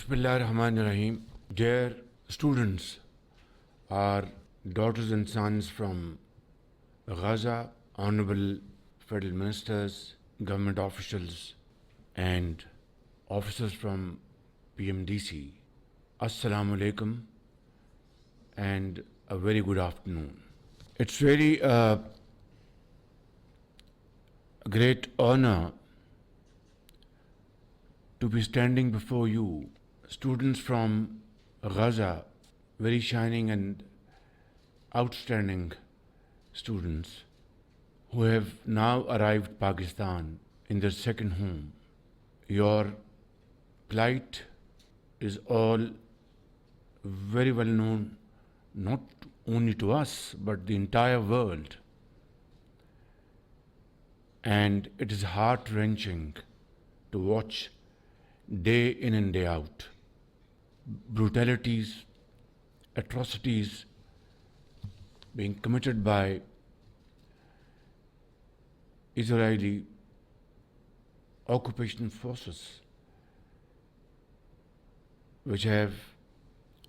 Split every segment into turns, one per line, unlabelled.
Bismillahirrahmanirrahim. Dear students, our daughters and sons from Gaza, honorable federal ministers, government officials, and officers from PMDC, Assalamu alaikum and a very good afternoon. It's really a great honor to be standing before you, students from Gaza, very shining and outstanding students who have now arrived Pakistan in their second home. Your plight is all very well known, not only to us, but the entire world. And it is heart-wrenching to watch day in and day out brutalities, atrocities being committed by Israeli occupation forces, which have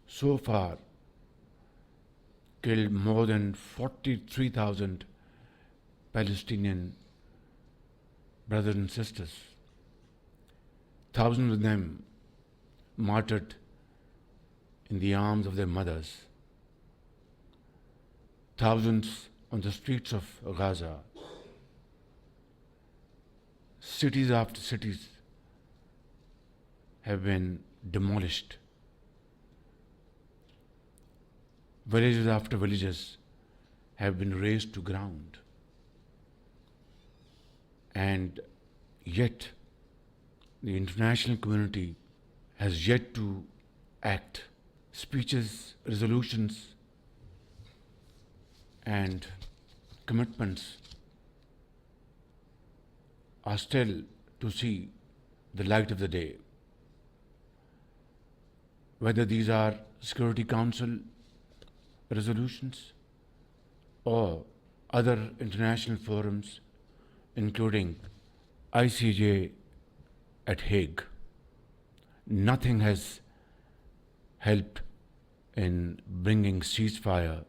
so far killed more than 43,000 Palestinian brothers and sisters. Thousands of them martyred in the arms of their mothers. Thousands on the streets of Gaza. Cities after cities have been demolished. Villages after villages have been razed to ground. And yet, the international community has yet to act. Speeches, resolutions, and commitments are still to see the light of the day. Whether these are Security Council resolutions or other international forums, including ICJ at Hague, nothing has helped in bringing ceasefire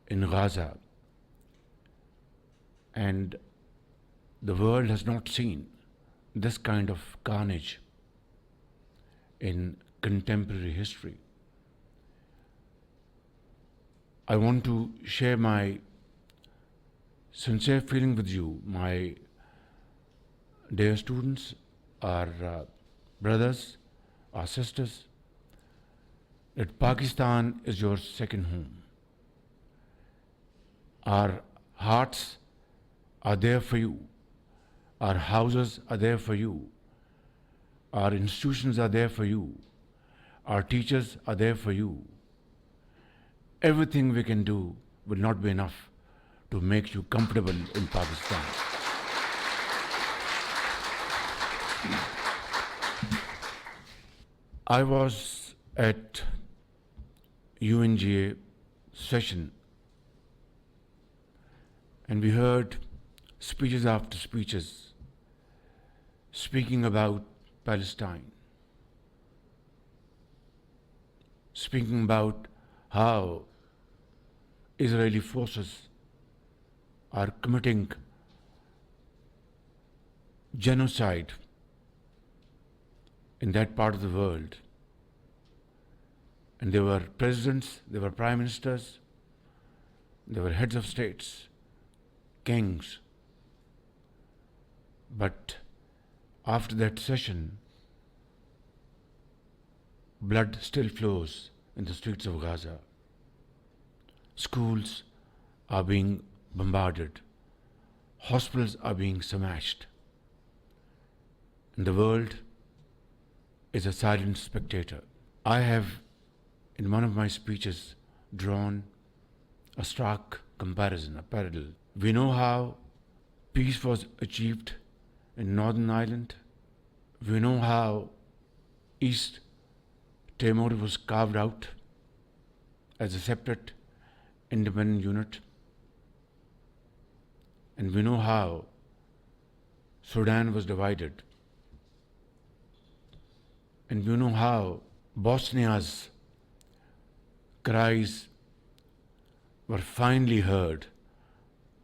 in Gaza, and the world has not seen this kind of carnage in contemporary history. I want to share my sincere feeling with you, my dear students, our brothers, our sisters, that Pakistan is your second home. Our hearts are there for you. Our houses are there for you. Our institutions are there for you. Our teachers are there for you. Everything we can do will not be enough to make you comfortable in Pakistan. I was at UNGA session and we heard speeches after speeches speaking about Palestine, speaking about how Israeli forces are committing genocide in that part of the world. And there were presidents, there were prime ministers, there were heads of states, kings. But after that session, blood still flows in the streets of Gaza. Schools are being bombarded. Hospitals are being smashed. And the world is a silent spectator. I have, in one of my speeches, drawn a stark comparison, a parallel. We know how peace was achieved in Northern Ireland. We know how East Timor was carved out as a separate, independent unit. And we know how Sudan was divided And you know how Bosnia's cries were finally heard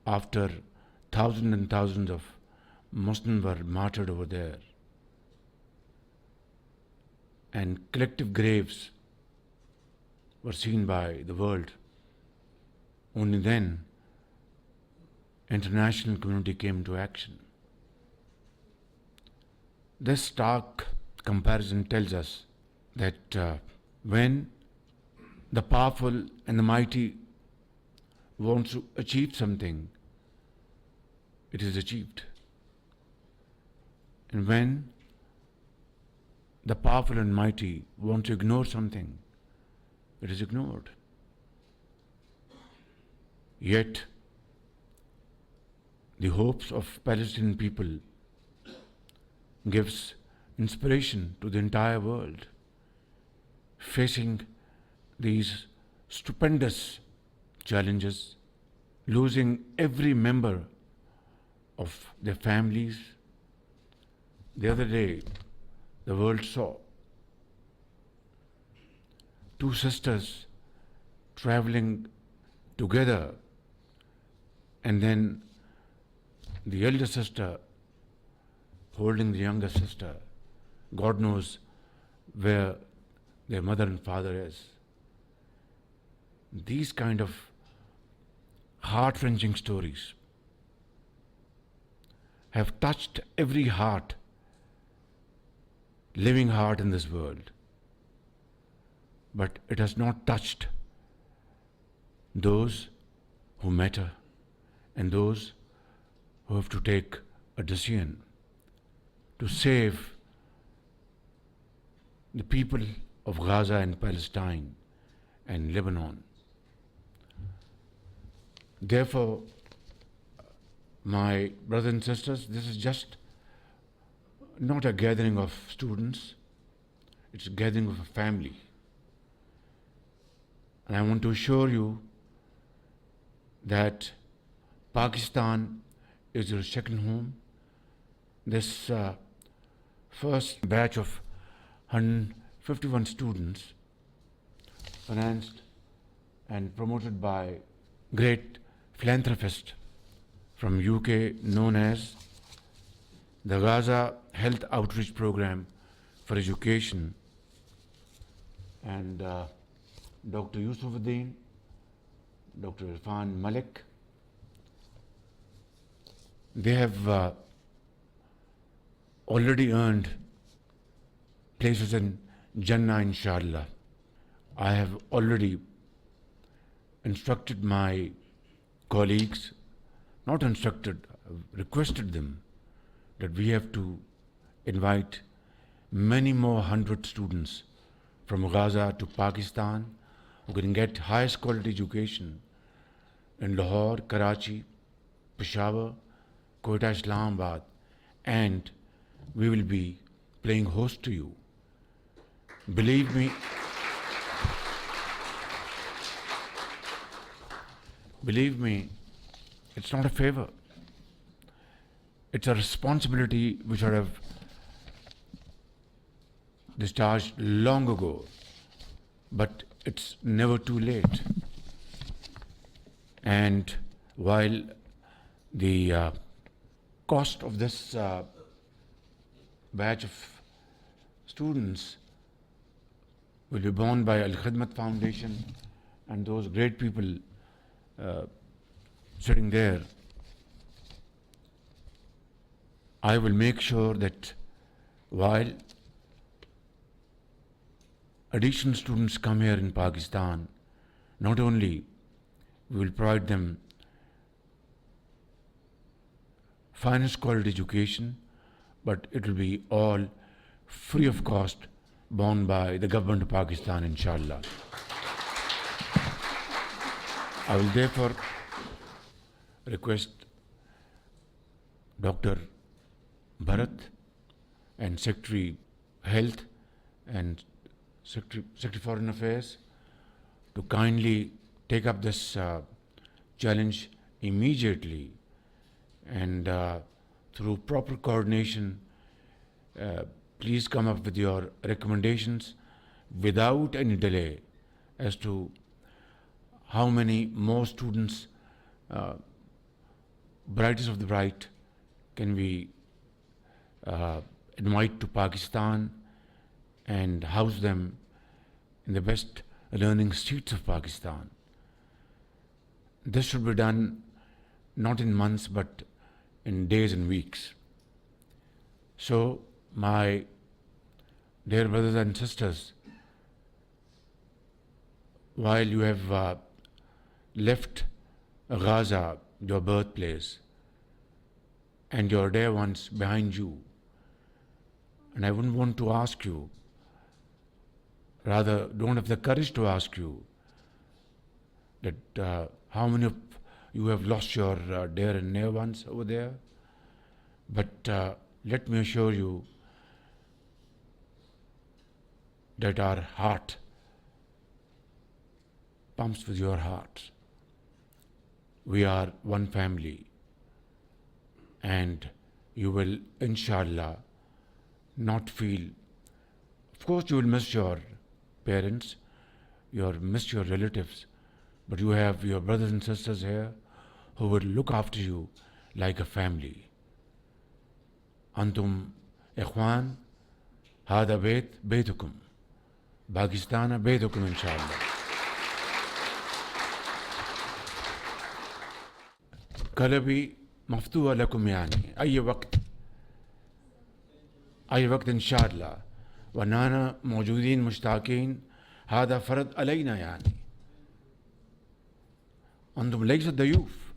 after thousands and thousands of Muslims were martyred over there. And collective graves were seen by the world. Only then international community came to action. This stark comparison tells us that when the powerful and the mighty wants to achieve something, it is achieved. And when the powerful and mighty want to ignore something, it is ignored. Yet, the hopes of Palestinian people gives inspiration to the entire world, facing these stupendous challenges, losing every member of their families. The other day, the world saw two sisters traveling together, and then the elder sister holding the younger sister. God knows where their mother and father is. These kind of heart-wrenching stories have touched every heart, living heart in this world. But it has not touched those who matter and those who have to take a decision to save the people of Gaza and Palestine and Lebanon. Therefore, my brothers and sisters, this is just not a gathering of students, it's a gathering of a family. And I want to assure you that Pakistan is your second home. This first batch of 151 students, financed and promoted by great philanthropist from UK known as the Gaza Health Outreach Program for Education, and Dr. Yusufuddin, Dr. Irfan Malik. They have already earned places in Jannah, inshallah. I have already instructed my colleagues, not instructed, requested them that we have to invite many more 100 students from Gaza to Pakistan who can get highest quality education in Lahore, Karachi, Peshawar, Quetta, Islamabad, and we will be playing host to you. Believe me, it's not a favor. It's a responsibility which I have discharged long ago, but it's never too late. And while the cost of this batch of students will be borne by Al Khidmat Foundation and those great people sitting there, I will make sure that while additional students come here in Pakistan, not only we will provide them finest quality education, but it will be all free of cost, borne by the government of Pakistan, inshallah. I will therefore request Dr. Bharat and Secretary Health and Secretary Foreign Affairs to kindly take up this challenge immediately, and through proper coordination please come up with your recommendations without any delay as to how many more students, brightest of the bright, can we invite to Pakistan and house them in the best learning streets of Pakistan. This should be done not in months but in days and weeks. So, my dear brothers and sisters, while you have left Gaza, your birthplace, and your dear ones behind you, and I wouldn't want to ask you, rather don't have the courage to ask you, that how many of you have lost your dear and near ones over there. But let me assure you that our heart pumps with your heart. We are one family, and you will, inshallah, not feel. Of course, you will miss your parents, you miss your relatives, but you have your brothers and sisters here who will look after you like a family. Antum ikhwan, hada baytukum, Pakistan baytukum inshallah. قلبي مفتوح لكم يعني أي وقت إن شاء الله، ونانا موجودين مشتاقين، هذا فرض علينا يعني. أنتم ليس ضيوف،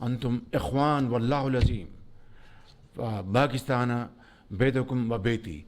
أنتم إخوان والله العظيم. فباكستان بيتكم وبيتي.